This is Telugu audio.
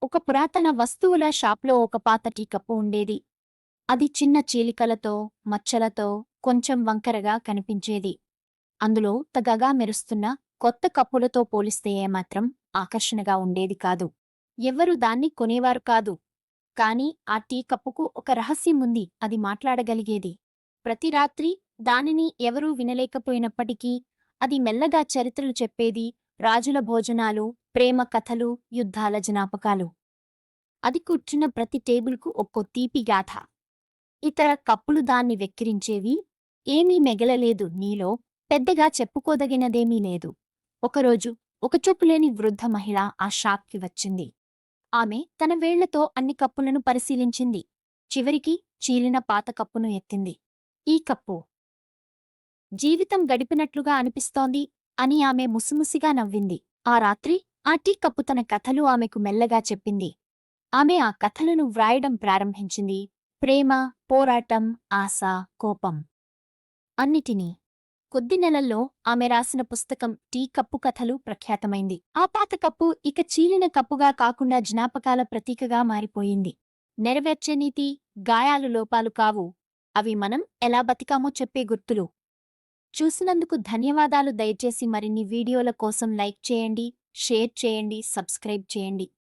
ఒక పురాతన వస్తువుల షాప్లో ఒక పాత టీ కప్పు ఉండేది. అది చిన్న చీలికలతో, మచ్చలతో, కొంచెం వంకరగా కనిపించేది. అందులో తగగా మెరుస్తున్న కొత్త కప్పులతో పోలిస్తే ఏమాత్రం ఆకర్షణగా ఉండేది కాదు. ఎవ్వరూ దాన్ని కొనేవారు కాదు. కాని ఆ టీ కప్పుకు ఒక రహస్యం ఉంది. అది మాట్లాడగలిగేది. ప్రతి రాత్రి దానిని ఎవరూ వినలేకపోయినప్పటికీ అది మెల్లగా చరిత్రలు చెప్పేది. రాజుల భోజనాలు, ప్రేమ కథలు, యుద్ధాల జ్ఞాపకాలు. అది కూర్చున్న ప్రతి టేబుల్కు ఒక్కో తీపి గాథ. ఇతర కప్పులు దాన్ని వెక్కిరించేవి. ఏమీ మిగలలేదు నీలో, పెద్దగా చెప్పుకోదగినదేమీ లేదు. ఒకరోజు ఒక చూపులేని వృద్ధ మహిళ ఆ షాప్కి వచ్చింది. ఆమె తన వేళ్లతో అన్ని కప్పులను పరిశీలించింది. చివరికి చీలిన పాత కప్పును ఎత్తింది. ఈ కప్పు జీవితం గడిపినట్లుగా అనిపిస్తోంది అని ఆమె ముసిముసిగా నవ్వింది. ఆ రాత్రి ఆ టీ కప్పు తన కథలు ఆమెకు మెల్లగా చెప్పింది. ఆమె ఆ కథలను వ్రాయడం ప్రారంభించింది. ప్రేమ, పోరాటం, ఆశ, కోపం అన్నిటినీ. కొద్ది నెలల్లో ఆమె రాసిన పుస్తకం టీ కప్పు కథలు ప్రఖ్యాతమైంది. ఆ పాత కప్పు ఇక చీలిన కప్పుగా కాకుండా జ్ఞాపకాల ప్రతీకగా మారిపోయింది. నెరవేర్చే నీతి, గాయాలు లోపాలు కావు. అవి మనం ఎలా బతికామో చెప్పే గుర్తులు. చూసినందుకు ధన్యవాదాలు. దయచేసి మరిన్ని వీడియోల కోసం లైక్ చేయండి, షేర్ చేయండి, సబ్స్క్రైబ్ చేయండి.